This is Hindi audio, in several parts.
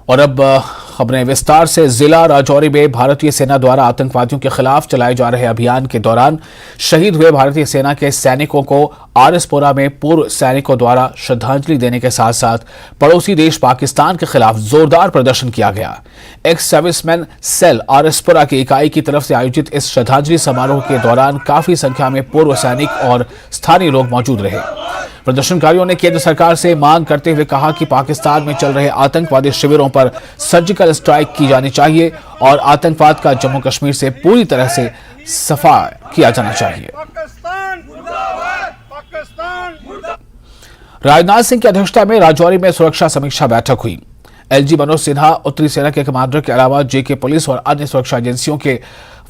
और अब खबरें विस्तार से। जिला राजौरी में भारतीय सेना द्वारा आतंकवादियों के खिलाफ चलाए जा रहे अभियान के दौरान शहीद हुए भारतीय सेना के सैनिकों को आरएसपुरा में पूर्व सैनिकों द्वारा श्रद्धांजलि देने के साथ साथ पड़ोसी देश पाकिस्तान के खिलाफ जोरदार प्रदर्शन किया गया। एक्स सर्विसमैन सेल आरएसपुरा की इकाई की तरफ से आयोजित इस श्रद्धांजलि समारोह के दौरान काफी संख्या में पूर्व सैनिक और स्थानीय लोग मौजूद रहे। प्रदर्शनकारियों ने केंद्र सरकार से मांग करते हुए कहा कि पाकिस्तान में चल रहे आतंकवादी शिविरों पर सर्जिकल स्ट्राइक की जानी चाहिए और आतंकवाद का जम्मू कश्मीर से पूरी तरह से सफा किया जाना चाहिए। राजनाथ सिंह की अध्यक्षता में राजौरी में सुरक्षा समीक्षा बैठक हुई। एलजी मनोज सिन्हा, उत्तरी सेना के कमांडर के अलावा जेके पुलिस और अन्य सुरक्षा एजेंसियों के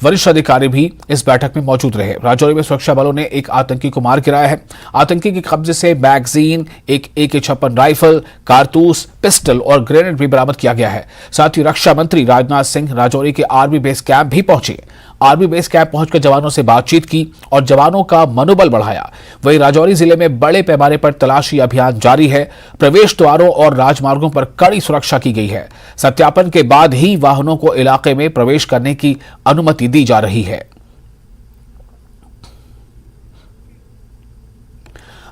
वरिष्ठ अधिकारी भी इस बैठक में मौजूद रहे। राजौरी में सुरक्षा बलों ने एक आतंकी को मार गिराया है। आतंकी के कब्जे से मैगजीन, एक AK-56 राइफल, कारतूस, पिस्टल और ग्रेनेड भी बरामद किया गया है। साथ ही रक्षा मंत्री राजनाथ सिंह राजौरी के आर्मी बेस कैंप भी पहुंचे। आर्मी बेस कैंप पहुंचकर जवानों से बातचीत की और जवानों का मनोबल बढ़ाया। वहीं राजौरी जिले में बड़े पैमाने पर तलाशी अभियान जारी है। प्रवेश द्वारों और राजमार्गों पर कड़ी सुरक्षा की गई है। सत्यापन के बाद ही वाहनों को इलाके में प्रवेश करने की अनुमति दी जा रही है।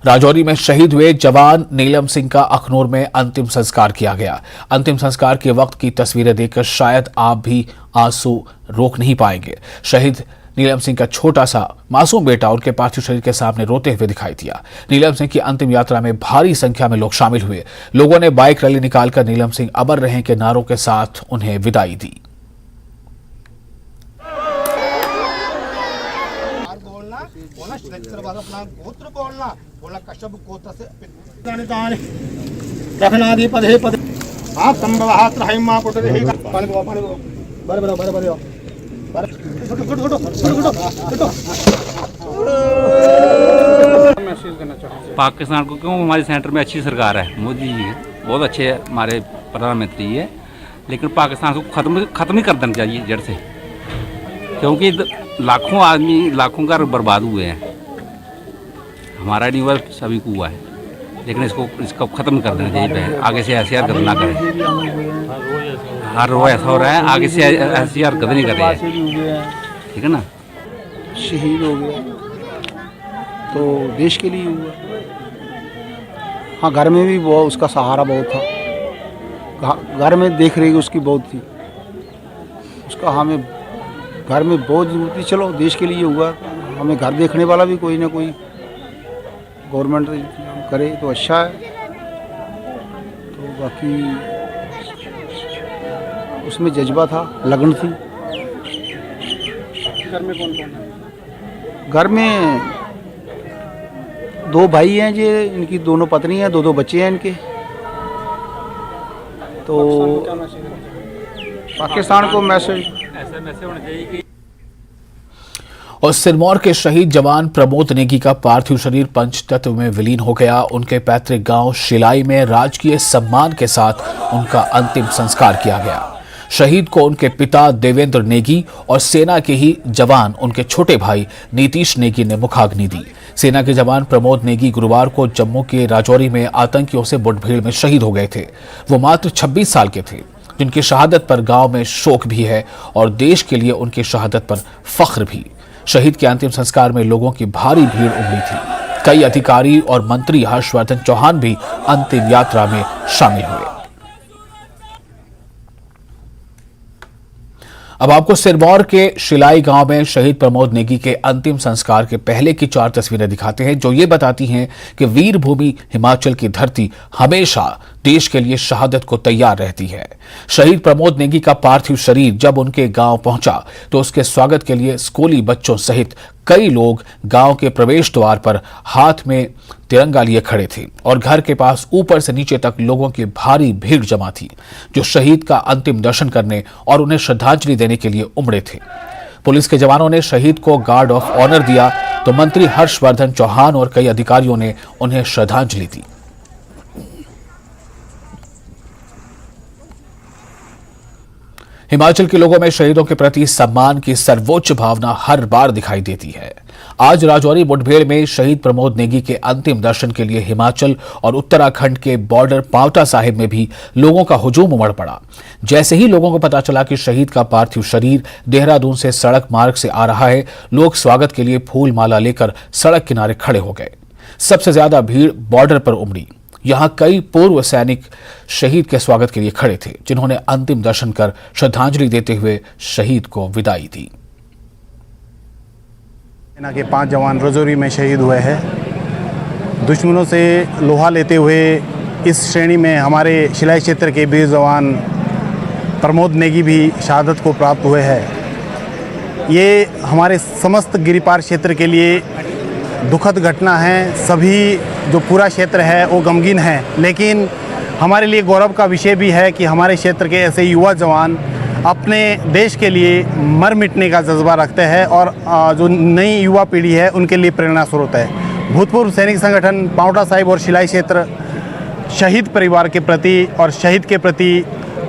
राजौरी में शहीद हुए जवान नीलम सिंह का अखनूर में अंतिम संस्कार किया गया। अंतिम संस्कार के वक्त की तस्वीरें देखकर शायद आप भी आंसू रोक नहीं पाएंगे। शहीद नीलम सिंह का छोटा सा मासूम बेटा उनके पार्थिव शरीर के सामने रोते हुए दिखाई दिया। नीलम सिंह की अंतिम यात्रा में भारी संख्या में लोग शामिल हुए। लोगों ने बाइक रैली निकालकर नीलम सिंह अमर रहें के नारों के साथ उन्हें विदाई दी। पाकिस्तान को क्यों, हमारे सेंटर में अच्छी सरकार है, मोदी जी बहुत अच्छे हमारे प्रधानमंत्री है, लेकिन पाकिस्तान को खत्म ही कर देना चाहिए जड़ से, क्योंकि लाखों आदमी, लाखों घर बर्बाद हुए हैं। हमारा नहीं हुआ, सभी को हुआ है, लेकिन इसको खत्म कर देना चाहिए। आगे से ऐसी हरकत ना करें। हर रोज ऐसा हो रहा है, आगे से ऐसी हरकत नहीं कर रही है, ठीक है ना। शहीद हो गया तो देश के लिए हुआ। हाँ, घर में भी बहुत उसका सहारा बहुत था। घर में देख रही उसकी बहुत थी, उसका हमें घर में बहुत जरूरत थी। चलो देश के लिए हुआ, हमें घर देखने वाला भी कोई ना कोई गवर्नमेंट करे तो अच्छा है। तो बाकी उसमें जज्बा था, लगन थी। घर में कौन कौन है? घर में 2 भाई हैं, जे इनकी दोनों पत्नी हैं, 2 बच्चे हैं इनके। तो पाकिस्तान को मैसेज होना चाहिए कि और सिरमौर के शहीद जवान प्रमोद नेगी का पार्थिव शरीर पंचतत्व में विलीन हो गया। उनके पैतृक गांव शिलाई में राजकीय सम्मान के साथ उनका अंतिम संस्कार किया गया। शहीद को उनके पिता देवेंद्र नेगी और सेना के ही जवान उनके छोटे भाई नीतीश नेगी ने मुखाग्नि दी। सेना के जवान प्रमोद नेगी गुरुवार को जम्मू के राजौरी में आतंकियों से मुठभेड़ में शहीद हो गए थे। वो मात्र 26 साल के थे, जिनकी शहादत पर गांव में शोक भी है और देश के लिए उनकी शहादत पर फख्र भी। शहीद के अंतिम संस्कार में लोगों की भारी भीड़ उमड़ी थी। कई अधिकारी और मंत्री हर्षवर्धन चौहान भी अंतिम यात्रा में शामिल हुए। अब आपको सिरमौर के शिलाई गांव में शहीद प्रमोद नेगी के अंतिम संस्कार के पहले की 4 तस्वीरें दिखाते हैं, जो ये बताती हैं कि वीर भूमि हिमाचल की धरती हमेशा देश के लिए शहादत को तैयार रहती है। शहीद प्रमोद नेगी का पार्थिव शरीर जब उनके गांव पहुंचा तो उसके स्वागत के लिए स्कूली बच्चों सहित कई लोग गांव के प्रवेश द्वार पर हाथ में तिरंगा लिए खड़े थे और घर के पास ऊपर से नीचे तक लोगों की भारी भीड़ जमा थी, जो शहीद का अंतिम दर्शन करने और उन्हें श्रद्धांजलि देने के लिए उमड़े थे। पुलिस के जवानों ने शहीद को गार्ड ऑफ ऑनर दिया तो मंत्री हर्षवर्धन चौहान और कई अधिकारियों ने उन्हें श्रद्धांजलि दी। हिमाचल के लोगों में शहीदों के प्रति सम्मान की सर्वोच्च भावना हर बार दिखाई देती है। आज राजौरी मुठभेड़ में शहीद प्रमोद नेगी के अंतिम दर्शन के लिए हिमाचल और उत्तराखंड के बॉर्डर पांवटा साहिब में भी लोगों का हुजूम उमड़ पड़ा। जैसे ही लोगों को पता चला कि शहीद का पार्थिव शरीर देहरादून से सड़क मार्ग से आ रहा है, लोग स्वागत के लिए फूल माला लेकर सड़क किनारे खड़े हो गए। सबसे ज्यादा भीड़ बॉर्डर पर उमड़ी। यहां कई पूर्व सैनिक शहीद के स्वागत के लिए खड़े थे, जिन्होंने अंतिम दर्शन कर श्रद्धांजलि देते हुए शहीद को विदाई दी। सेना के 5 जवान राजौरी में शहीद हुए हैं। दुश्मनों से लोहा लेते हुए इस श्रेणी में हमारे शिलाई क्षेत्र के वीर जवान प्रमोद नेगी भी शहादत को प्राप्त हुए हैं। ये हमारे समस्त गिरिपार क्षेत्र के लिए दुखद घटना है। सभी जो पूरा क्षेत्र है वो गमगीन है, लेकिन हमारे लिए गौरव का विषय भी है कि हमारे क्षेत्र के ऐसे युवा जवान अपने देश के लिए मर मिटने का जज्बा रखते हैं और जो नई युवा पीढ़ी है उनके लिए प्रेरणा स्रोत है। भूतपूर्व सैनिक संगठन पांवटा साहिब और शिलाई क्षेत्र शहीद परिवार के प्रति और शहीद के प्रति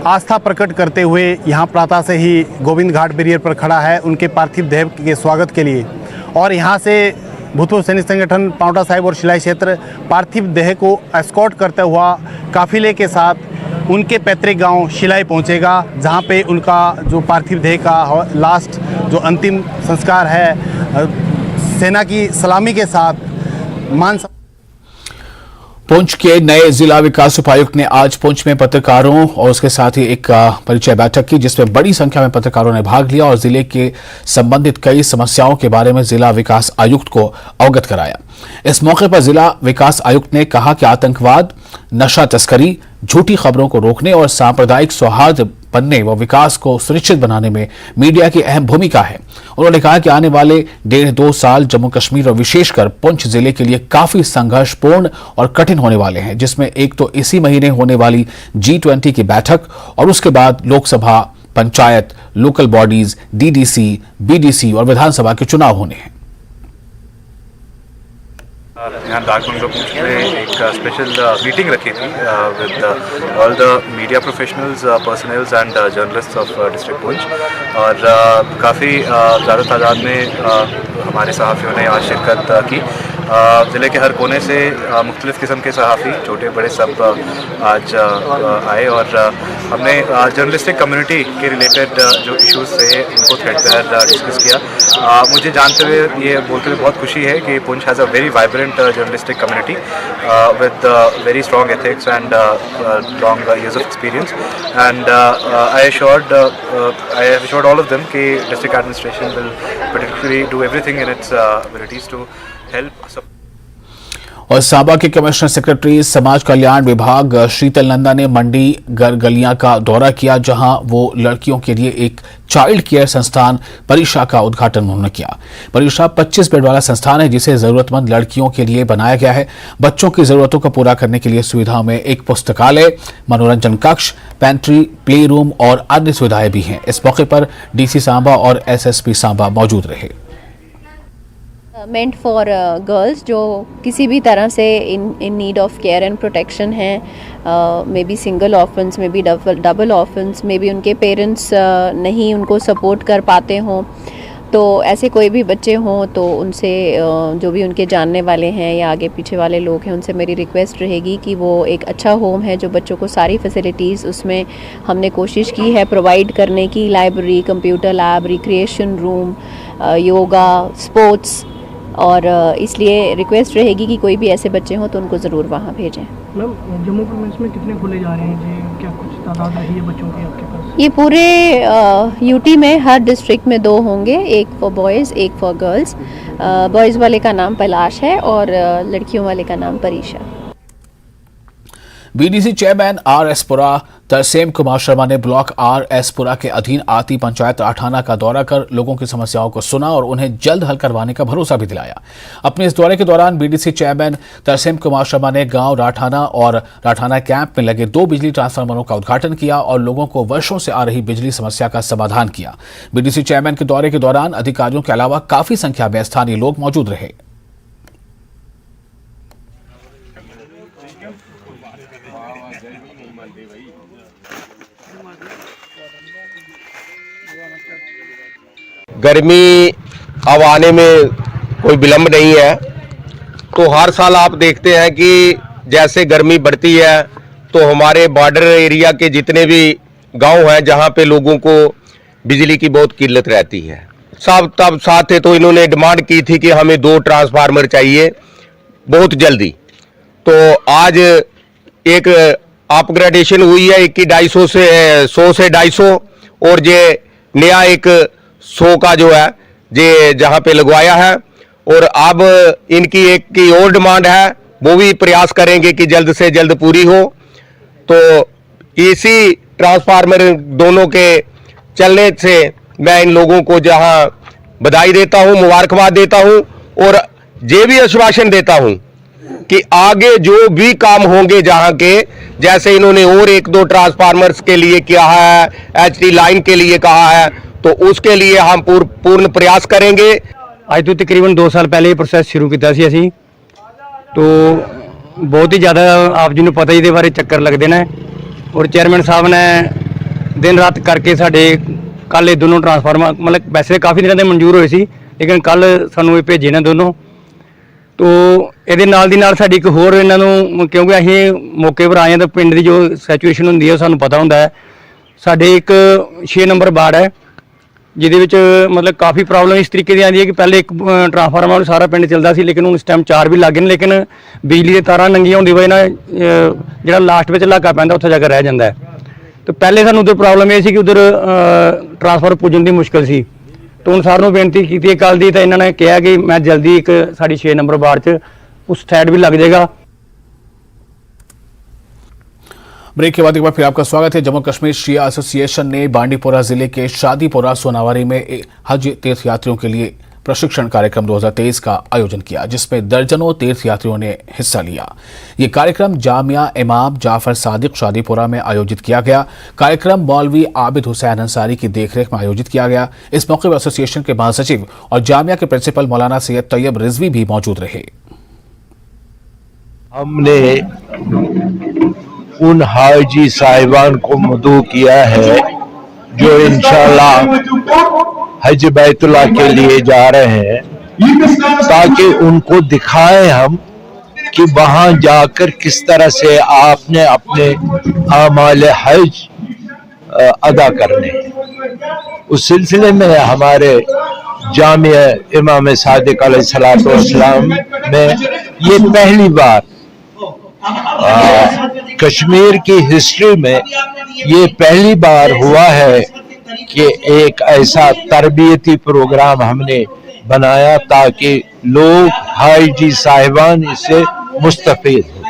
आस्था प्रकट करते हुए यहाँ प्रातः से ही गोविंद घाट बैरियर पर खड़ा है उनके पार्थिव देह के स्वागत के लिए। और यहाँ से भूतपूर्व सैनिक संगठन पांवटा साहिब और शिलाई क्षेत्र पार्थिव देह को एस्कॉर्ट करते हुआ काफिले के साथ उनके पैतृक गांव शिलाई पहुंचेगा, जहां पे उनका जो पार्थिव देह का लास्ट जो अंतिम संस्कार है सेना की सलामी के साथ मान। पुंछ के नए जिला विकास उपायुक्त ने आज पुंछ में पत्रकारों और उसके साथ ही एक परिचय बैठक की, जिसमें बड़ी संख्या में पत्रकारों ने भाग लिया और जिले के संबंधित कई समस्याओं के बारे में जिला विकास आयुक्त को अवगत कराया। इस मौके पर जिला विकास आयुक्त ने कहा कि आतंकवाद, नशा तस्करी, झूठी खबरों को रोकने और सांप्रदायिक सौहार्द बनने व विकास को सुनिश्चित बनाने में मीडिया की अहम भूमिका है। उन्होंने कहा कि आने वाले 1.5-2 साल जम्मू कश्मीर और विशेषकर पुंछ जिले के लिए काफी संघर्षपूर्ण और कठिन होने वाले हैं, जिसमें एक तो इसी महीने होने वाली G20 की बैठक और उसके बाद Lok Sabha, panchayat, local bodies, DDC, BDC और विधानसभा के चुनाव होने हैं। यहाँ डाक बंगलो पुंछ में एक स्पेशल मीटिंग रखी थी with all the media professionals, personals and journalists of district Poonch और काफ़ी ज़्यादा तादाद में हमारे सहाफ़ियों ने आज शिरकत की। ज़िले के हर कोने से मुख्तलिफ़ किस्म के सहाफ़ी छोटे बड़े सब आज आए और हमने जर्नलिस्टिक कम्युनिटी के रिलेटेड जो इश्यूज़ थे उनको थ्रेडबेयर डिस्कस किया। मुझे जानते हुए ये बोलते हुए बहुत खुशी है कि Poonch has a very vibrant journalistic community with very strong ethics and long years of experience, and I have assured all of them that district administration will particularly do everything in its abilities to help support. और सांबा के कमिश्नर सेक्रेटरी समाज कल्याण विभाग शीतल नंदा ने मंडी गलियां का दौरा किया, जहां वो लड़कियों के लिए एक चाइल्ड केयर संस्थान परीक्षा का उद्घाटन उन्होंने किया। परीक्षा 25 बेड वाला संस्थान है, जिसे जरूरतमंद लड़कियों के लिए बनाया गया है। बच्चों की जरूरतों को पूरा करने के लिए सुविधाओं में एक पुस्तकालय, मनोरंजन कक्ष, पेंट्री, प्ले रूम और अन्य सुविधाएं भी हैं। इस मौके पर DC सांबा और SSP सांबा मौजूद रहे। मेंट फॉर गर्ल्स जो किसी भी तरह से in need of care and protection हैं, may be single orphans, may be double orphans, may be उनके पेरेंट्स नहीं उनको सपोर्ट कर पाते हों, तो ऐसे कोई भी बच्चे हों तो उनसे जो भी उनके जानने वाले हैं या आगे पीछे वाले लोग हैं उनसे मेरी रिक्वेस्ट रहेगी कि वो एक अच्छा होम है जो बच्चों को सारी फैसिलिटीज़ उसमें हमने कोशिश की है प्रोवाइड करने की, library, computer lab, recreation room, yoga, sports, और इसलिए रिक्वेस्ट रहेगी कि कोई भी ऐसे बच्चे हों तो उनको ज़रूर वहाँ भेजें। मैम, जम्मू कश्मीर में कितने खोले जा रहे हैं जी? क्या कुछ तादाद रही है बच्चों की आपके पास? ये पूरे यूटी में हर डिस्ट्रिक्ट में 2 होंगे, एक फॉर बॉयज़, एक फॉर गर्ल्स। बॉयज़ वाले का नाम पलाश है और लड़कियों वाले का नाम परीशा। BDC चेयरमैन RS पुरा तरसेम कुमार शर्मा ने ब्लॉक RS पुरा के अधीन आती पंचायत राठाना का दौरा कर लोगों की समस्याओं को सुना और उन्हें जल्द हल करवाने का भरोसा भी दिलाया। अपने इस दौरे के दौरान BDC चेयरमैन तरसेम कुमार शर्मा ने गांव राठाना और राठाना कैंप में लगे 2 बिजली ट्रांसफार्मरों का उद्घाटन किया और लोगों को वर्षों से आ रही बिजली समस्या का समाधान किया। BDC चेयरमैन के दौरे के दौरान अधिकारियों के अलावा काफी संख्या में स्थानीय लोग मौजूद रहे। गर्मी अब आने में कोई विलम्ब नहीं है। तो हर साल आप देखते हैं कि जैसे गर्मी बढ़ती है तो हमारे बॉर्डर एरिया के जितने भी गांव हैं जहां पे लोगों को बिजली की बहुत किल्लत रहती है, सब तब साथ थे तो इन्होंने डिमांड की थी कि हमें 2 ट्रांसफार्मर चाहिए बहुत जल्दी। तो आज एक अपग्रेडेशन हुई है, 250 से 100 से 250 और ये नया एक 100 का जो है ये जहां पे लगवाया है। और अब इनकी एक की और डिमांड है, वो भी प्रयास करेंगे कि जल्द से जल्द पूरी हो। तो इसी ट्रांसफार्मर दोनों के चलने से मैं इन लोगों को जहां बधाई देता हूं, मुबारकबाद देता हूं और ये भी आश्वासन देता हूं कि आगे जो भी काम होंगे जहां के, जैसे इन्होंने और 1-2 ट्रांसफार्मर्स के लिए किया है, एचटी लाइन के लिए कहा है, तो उसके लिए हम पूर्ण प्रयास करेंगे। ਅੱਜ ਤੋਂ ਤਕਰੀਬਨ 2 ਸਾਲ ਪਹਿਲੇ ਇਹ ਪ੍ਰੋਸੈਸ ਸ਼ੁਰੂ ਕੀਤਾ ਸੀ ਅਸੀਂ। तो बहुत ही ज़्यादा आप जी ਨੂੰ ਪਤਾ ਹੀ ਇਹਦੇ ਬਾਰੇ ਚੱਕਰ ਲੱਗਦੇ ਨੇ और चेयरमैन साहब ने दिन रात करके साढ़े कल ये दोनों ट्रांसफार्मर मतलब वैसे काफ़ी दिनों के मंजूर हुए सी, लेकिन कल सानू ये भेजे ने दोनों। तो ये नाल दी नाल साडी एक होर इन्हां नूं, क्योंकि असीं मौके पर आए हैं तो पिंड की जो सैचुएशन हुंदी है सानू पता हुंदा है। साडे एक 6 नंबर वार्ड है जिहदे विच मतलब काफ़ी प्रॉब्लम इस तरीके की आती है कि पहले एक ट्रांसफार्मर सारा पिंड चलता सी, लेकिन हुण इस टाइम 4 भी लग गए, लेकिन बिजली के तारां नंगियां होने की वजह नाल जिहड़ा लास्ट में इलाका पैंदा उत्थे जाकर रह जाता है। तो पहले सानू उधर प्रॉब्लम ये सी कि उधर ट्रांसफार्मर पुजन की मुश्किल सी। तो हुण सारिਆਂ ਨੂੰ बेनती की कल दी, तो इन्होंने कहा कि मैं जल्दी एक साड़ी 6 नंबर वार्ड च उस साइड भी लग जाएगा। ब्रेक के बाद एक बार फिर आपका स्वागत है। जम्मू कश्मीर शिया एसोसिएशन ने बांडीपोरा जिले के शादीपोरा सोनावारी में हज तीर्थयात्रियों के लिए प्रशिक्षण कार्यक्रम 2023 का आयोजन किया, जिसमें दर्जनों तीर्थयात्रियों ने हिस्सा लिया। ये कार्यक्रम जामिया इमाम जाफर सादिक शादीपुरा में आयोजित किया गया। कार्यक्रम मौलवी आबिद हुसैन अंसारी की देखरेख में आयोजित किया गया। इस मौके पर एसोसिएशन के महासचिव और जामिया के प्रिंसिपल मौलाना सैयद तैयब रिजवी भी मौजूद रहे। हमने उन हाजी साहिबान को मदऊ किया है जो इंशाल्लाह हज बैतुल्लाह के लिए जा रहे हैं, ताकि उनको दिखाएं हम कि वहां जाकर किस तरह से आपने अपने आमाल हज अदा करने। उस सिलसिले में हमारे जामिया इमाम सादिक अलैहिस्सलाम में ये पहली बार कश्मीर की हिस्ट्री में ये पहली बार हुआ है कि एक ऐसा तरबियती प्रोग्राम हमने बनाया ताकि लोग हाजी साहिबान इससे मुस्तफीद हो।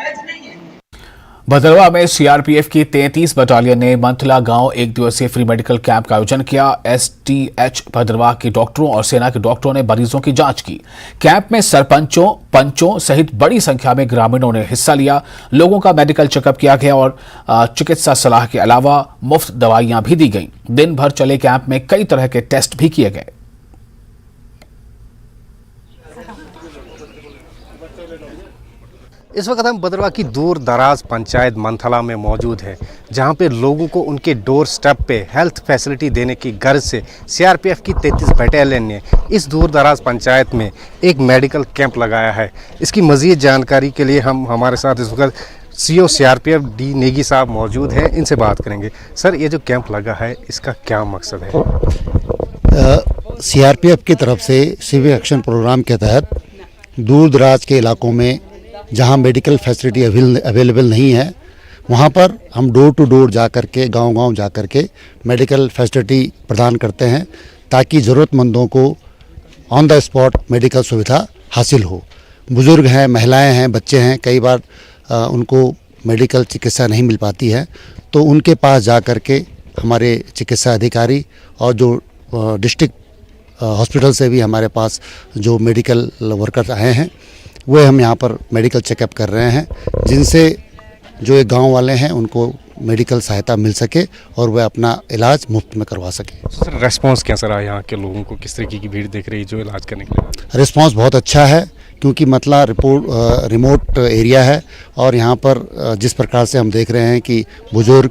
भदरवा में सीआरपीएफ की 33 बटालियन ने मंथला गांव 1 दिवसीय फ्री मेडिकल कैंप का आयोजन किया। एसटीएच भदरवा के डॉक्टरों और सेना के डॉक्टरों ने मरीजों की जांच की। कैंप में सरपंचों, पंचों सहित बड़ी संख्या में ग्रामीणों ने हिस्सा लिया। लोगों का मेडिकल चेकअप किया गया और चिकित्सा सलाह के अलावा मुफ्त दवाइयां भी दी गईं। दिन भर चले कैंप में कई तरह के टेस्ट भी किए गए। इस वक्त हम भदरवा की दूर दराज पंचायत मंथला में मौजूद हैं, जहां पे लोगों को उनके डोर स्टेप पे हेल्थ फैसिलिटी देने की गर्ज से सीआरपीएफ की 33 बटालियन ने इस दूर दराज पंचायत में एक मेडिकल कैंप लगाया है। इसकी मज़ीद जानकारी के लिए हमारे साथ इस वक्त सीओ सीआरपीएफ डी नेगी साहब मौजूद हैं, इनसे बात करेंगे। सर, ये जो कैंप लगा है इसका क्या मकसद है? सीआरपीएफ की तरफ से सिविक एक्शन प्रोग्राम के तहत दूर दराज के इलाकों में जहां मेडिकल फैसिलिटी अवेलेबल नहीं है, वहां पर हम डोर टू डोर जा कर के गाँव-गाँव जा कर के मेडिकल फैसिलिटी प्रदान करते हैं, ताकि ज़रूरतमंदों को ऑन द स्पॉट मेडिकल सुविधा हासिल हो। बुज़ुर्ग हैं, महिलाएं हैं, बच्चे हैं, कई बार उनको मेडिकल चिकित्सा नहीं मिल पाती है, तो उनके पास जा कर के हमारे चिकित्सा अधिकारी और जो डिस्ट्रिक्ट हॉस्पिटल से भी हमारे पास जो मेडिकल वर्कर्स आए हैं, वो हम यहाँ पर मेडिकल चेकअप कर रहे हैं, जिनसे जो एक गांव वाले हैं उनको मेडिकल सहायता मिल सके और वह अपना इलाज मुफ्त में करवा सके। सर, रेस्पॉन्स कैसा रहा यहाँ के लोगों को? किस तरीके की भीड़ दिख रही है जो इलाज करने के लिए? रिस्पांस बहुत अच्छा है, क्योंकि मतला रिमोट एरिया है और यहाँ पर जिस प्रकार से हम देख रहे हैं कि बुज़ुर्ग,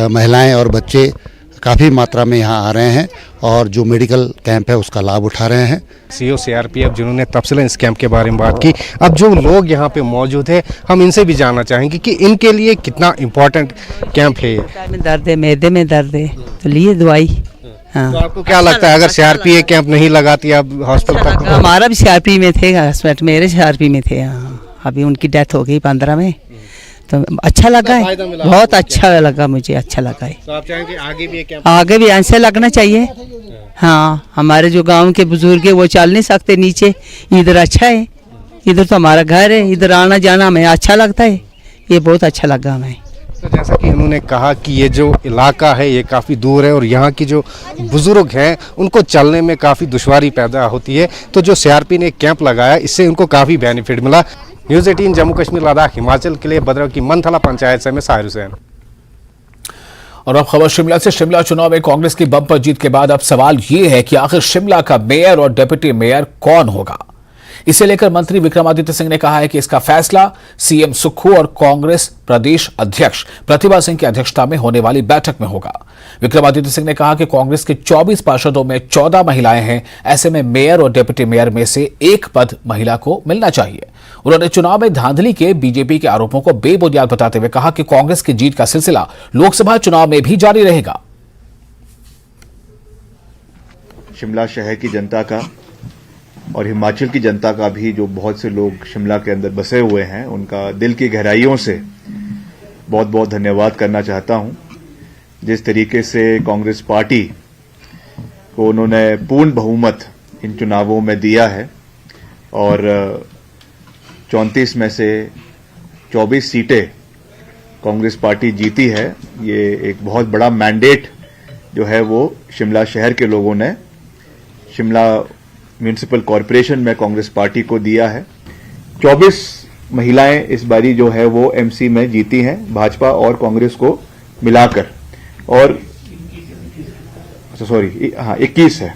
महिलाएं और बच्चे काफ़ी मात्रा में यहाँ आ रहे हैं और जो मेडिकल कैंप है उसका लाभ उठा रहे हैं। सीओ सीआरपीएफ जिन्होंने तफसीलन इस कैंप के बारे में बात की, अब जो लोग यहाँ पे मौजूद है हम इनसे भी जानना चाहेंगे कि इनके लिए कितना इम्पोर्टेंट कैंप है ये। में दर्द है, मैदे में दर्द है, तो लिए दवाई। हाँ। तो आपको क्या लगता है अगर सीआरपीएफ कैंप नहीं लगाती आप हॉस्पिटल तक? हमारा भी सीआरपी में थे, हस्बैंड मेरे सीआरपी में थे। हाँ, अभी उनकी डेथ हो गई 15 में, तो अच्छा लगा है, बहुत अच्छा लगा, मुझे अच्छा लगा है। तो आप चाहेंगे आगे भी कैंप? आगे भी ऐसे लगना चाहिए। हाँ, हमारे जो गांव के बुजुर्ग है वो चल नहीं सकते नीचे, इधर अच्छा है, इधर तो हमारा घर है, इधर आना जाना हमें अच्छा लगता है, ये बहुत अच्छा लगा हमें। तो जैसा कि उन्होंने कहा कि ये जो इलाका है ये काफ़ी दूर है और यहाँ की जो बुज़ुर्ग हैं उनको चलने में काफ़ी दुश्वारी पैदा होती है, तो जो सीआरपी ने कैंप लगाया इससे उनको काफ़ी बेनिफिट मिला। न्यूज़ 18 जम्मू कश्मीर लद्दाख हिमाचल के लिए भद्रक की मंथला पंचायत से मैं साहिर हुसैन। और अब खबर शिमला से। शिमला चुनाव में कांग्रेस की बम्पर जीत के बाद अब सवाल ये है कि आखिर शिमला का मेयर और डिप्टी मेयर कौन होगा। इसे लेकर मंत्री विक्रमादित्य सिंह ने कहा है कि इसका फैसला सीएम सुक्खू और कांग्रेस प्रदेश अध्यक्ष प्रतिभा सिंह की अध्यक्षता में होने वाली बैठक में होगा। विक्रमादित्य सिंह ने कहा कि कांग्रेस के 24 पार्षदों में 14 महिलाएं हैं, ऐसे में मेयर और डिप्टी मेयर में से एक पद महिला को मिलना चाहिए। उन्होंने चुनाव में धांधली के बीजेपी के आरोपों को बेबुनियाद बताते हुए कहा कि कांग्रेस की जीत का सिलसिला लोकसभा चुनाव में भी जारी रहेगा। शिमला शहर की जनता का और हिमाचल की जनता का भी, जो बहुत से लोग शिमला के अंदर बसे हुए हैं, उनका दिल की गहराइयों से बहुत बहुत धन्यवाद करना चाहता हूं। जिस तरीके से कांग्रेस पार्टी को उन्होंने पूर्ण बहुमत इन चुनावों में दिया है और 34 में से 24 सीटें कांग्रेस पार्टी जीती है, ये एक बहुत बड़ा मैंडेट जो है वो शिमला शहर के लोगों ने शिमला म्यूनिसिपल कॉरपोरेशन में कांग्रेस पार्टी को दिया है। 24 महिलाएं इस बारी जो है वो एमसी में जीती हैं, भाजपा और कांग्रेस को मिलाकर, और 21 है,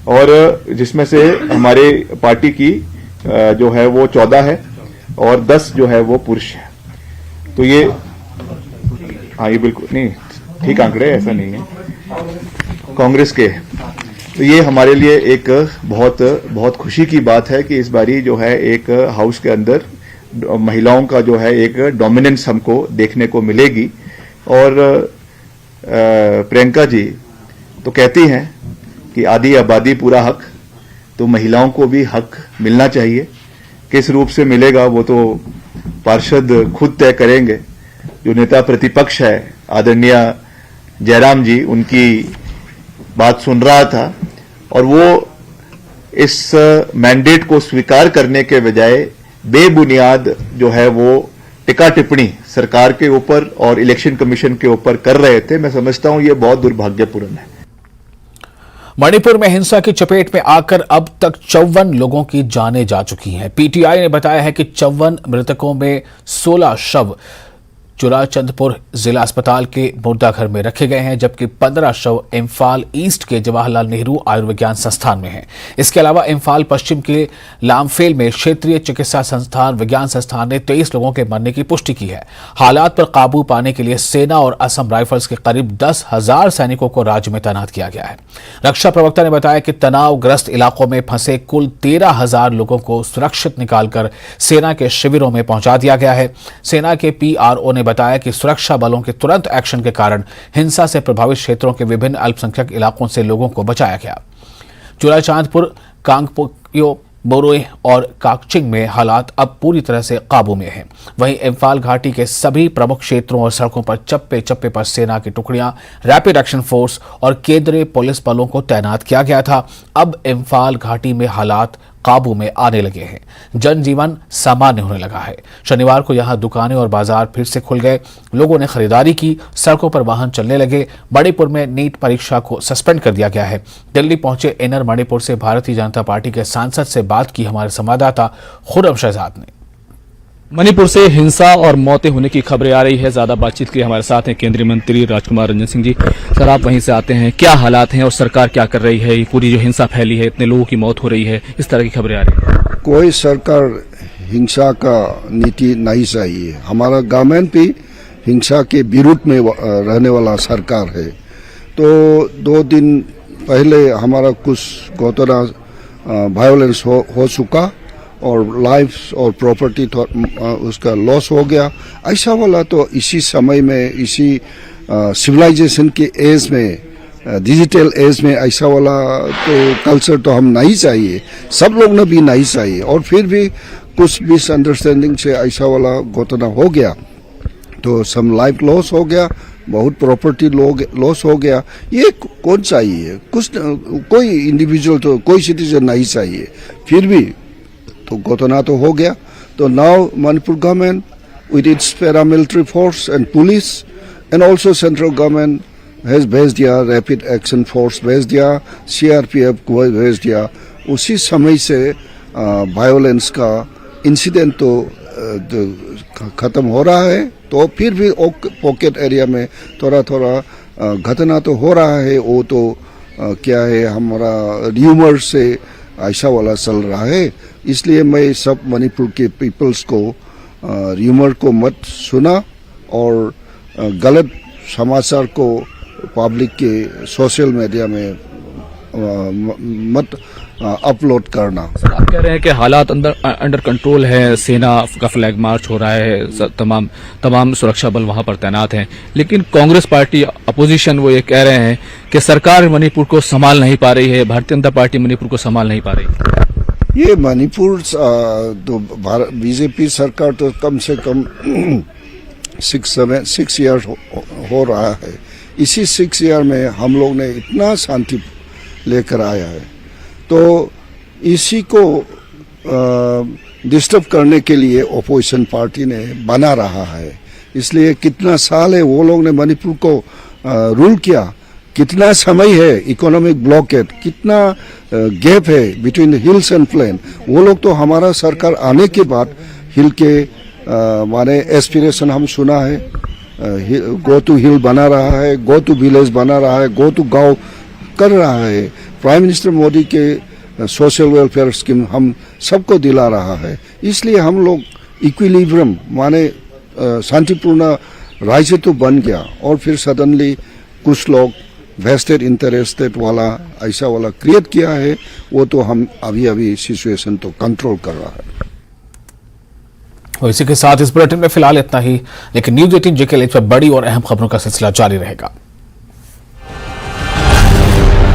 और जिसमें से हमारे पार्टी की जो है वो 14 है और 10 जो है वो पुरुष है। तो ये ये बिल्कुल नहीं ठीक आंकड़े, ऐसा नहीं है कांग्रेस के। तो ये हमारे लिए एक बहुत खुशी की बात है कि इस बारी जो है एक हाउस के अंदर महिलाओं का जो है एक डोमिनेंस हमको देखने को मिलेगी। और प्रियंका जी तो कहती हैं कि आधी आबादी पूरा हक, तो महिलाओं को भी हक मिलना चाहिए। किस रूप से मिलेगा वो तो पार्षद खुद तय करेंगे। जो नेता प्रतिपक्ष है आदरणीय जयराम जी, उनकी बात सुन रहा था और वो इस मैंडेट को स्वीकार करने के बजाय बेबुनियाद जो है वो टिक्का टिप्पणी सरकार के ऊपर और इलेक्शन कमीशन के ऊपर कर रहे थे। मैं समझता हूं ये बहुत दुर्भाग्यपूर्ण है। मणिपुर में हिंसा की चपेट में आकर अब तक 54 लोगों की जानें जा चुकी हैं। पीटीआई ने बताया है कि 54 मृतकों में 16 शव चुराचंदपुर जिला अस्पताल के मुर्दाघर में रखे गए हैं, जबकि 15 शव इम्फाल ईस्ट के जवाहरलाल नेहरू आयुर्विज्ञान संस्थान में हैं। इसके अलावा इम्फाल पश्चिम के लामफेल में क्षेत्रीय चिकित्सा संस्थान विज्ञान संस्थान ने 23 लोगों के मरने की पुष्टि की है। हालात पर काबू पाने के लिए सेना और असम राइफल्स के करीब 10,000 सैनिकों को राज्य में तैनात किया गया है। रक्षा प्रवक्ता ने बताया कि तनावग्रस्त इलाकों में फंसे कुल 13,000 लोगों को सुरक्षित निकालकर सेना के शिविरों में पहुंचा दिया गया है। सेना के पीआरओ ने बताया कि सुरक्षा बलों के तुरंत एक्शन के कारण हिंसा से प्रभावित क्षेत्रों के विभिन्न अल्पसंख्यक इलाकों से लोगों को बचाया गया। चुराचांदपुर, कांगपोयो, बोरोए और काकचिंग में हालात अब पूरी तरह से काबू में हैं। वहीं इम्फाल घाटी के सभी प्रमुख क्षेत्रों और सड़कों पर चप्पे चप्पे पर सेना की टुकड़ियां, रैपिड एक्शन फोर्स और केंद्रीय पुलिस बलों को तैनात किया गया था। अब इम्फाल घाटी में हालात काबू में आने लगे हैं, जनजीवन सामान्य होने लगा है। शनिवार को यहां दुकानें और बाजार फिर से खुल गए, लोगों ने खरीदारी की, सड़कों पर वाहन चलने लगे। मणिपुर में नीट परीक्षा को सस्पेंड कर दिया गया है। दिल्ली पहुंचे इनर मणिपुर से भारतीय जनता पार्टी के सांसद से बात की हमारे संवाददाता खुर्रम शहजाद ने। मणिपुर से हिंसा और मौतें होने की खबरें आ रही है। ज्यादा बातचीत के लिए हमारे साथ हैं केंद्रीय मंत्री राजकुमार रंजन सिंह जी। सर, आप वहीं से आते हैं, क्या हालात हैं और सरकार क्या कर रही है? ये पूरी जो हिंसा फैली है, इतने लोगों की मौत हो रही है, इस तरह की खबरें आ रही है। कोई सरकार हिंसा का नीति नहीं चाहिए। हमारा गवर्नमेंट भी हिंसा के विरुद्ध में रहने वाला सरकार है। तो 2 दिन पहले हमारा कुछ गोतरा वायलेंस हो चुका और लाइफ और प्रॉपर्टी उसका लॉस हो गया। ऐसा वाला तो इसी समय में, इसी सिविलाइजेशन के एज में, डिजिटल एज में ऐसा वाला तो कल्चर तो हम नहीं चाहिए, सब लोग ने भी नहीं चाहिए। और फिर भी कुछ मिसअंडरस्टैंडिंग से ऐसा वाला घटना हो गया तो सम लाइफ लॉस हो गया, बहुत प्रॉपर्टी लॉस हो गया। ये कौन चाहिए? कोई इंडिविजुअल तो, कोई सिटीजन नहीं चाहिए। फिर भी तो घटना तो हो गया। तो now Manipur government with its paramilitary force and police and also central government has भेज दिया, रैपिड एक्शन फोर्स भेज दिया, CRPF को भेज दिया। उसी समय से वायलेंस का इंसिडेंट तो खत्म हो रहा है। तो फिर भी पॉकेट एरिया में थोड़ा थोड़ा घटना तो हो रहा है। वो तो क्या है, हमारा र्यूमर से ऐसा वाला चल रहा है। इसलिए मैं सब मणिपुर के पीपल्स को र्यूमर को मत सुना और गलत समाचार को पब्लिक के सोशल मीडिया में मत अपलोड करना। सर, आप कह रहे हैं कि हालात अंडर कंट्रोल है, सेना का फ्लैग मार्च हो रहा है, तमाम सुरक्षा बल वहां पर तैनात हैं, लेकिन कांग्रेस पार्टी अपोजिशन वो ये कह रहे हैं कि सरकार मणिपुर को संभाल नहीं पा रही है, भारतीय जनता पार्टी मणिपुर को संभाल नहीं पा रही है। ये मणिपुर तो बीजेपी सरकार तो कम से कम 6 ईयर हो रहा है। इसी 6 ईयर में हम लोग ने इतना शांति लेकर आया है, तो इसी को डिस्टर्ब करने के लिए ओपोजिशन पार्टी ने बना रहा है। इसलिए कितना साल है वो लोग ने मणिपुर को रूल किया, कितना समय है, इकोनॉमिक ब्लॉकेट, कितना गैप है बिटवीन हिल्स एंड प्लेन। वो लोग तो हमारा सरकार आने के बाद हिल के माने एस्पिरेशन हम सुना है, गो टू हिल बना रहा है, गो टू विलेज बना रहा है, गो टू गांव कर रहा है। प्राइम मिनिस्टर मोदी के सोशल वेलफेयर स्कीम हम सबको दिला रहा है। इसलिए हम लोग इक्विलिब्रियम माने शांतिपूर्ण राज्य तो बन गया और फिर सडनली कुछ लोग वेस्टेड इंटरेस्टेड वाला ऐसा वाला क्रिएट किया है। वो तो हम अभी सिचुएशन तो कंट्रोल कर रहा है। और इसी के साथ इस बुलेटिन में फिलहाल इतना ही, लेकिन न्यूज़ 18 JK पर बड़ी और अहम खबरों का सिलसिला जारी रहेगा।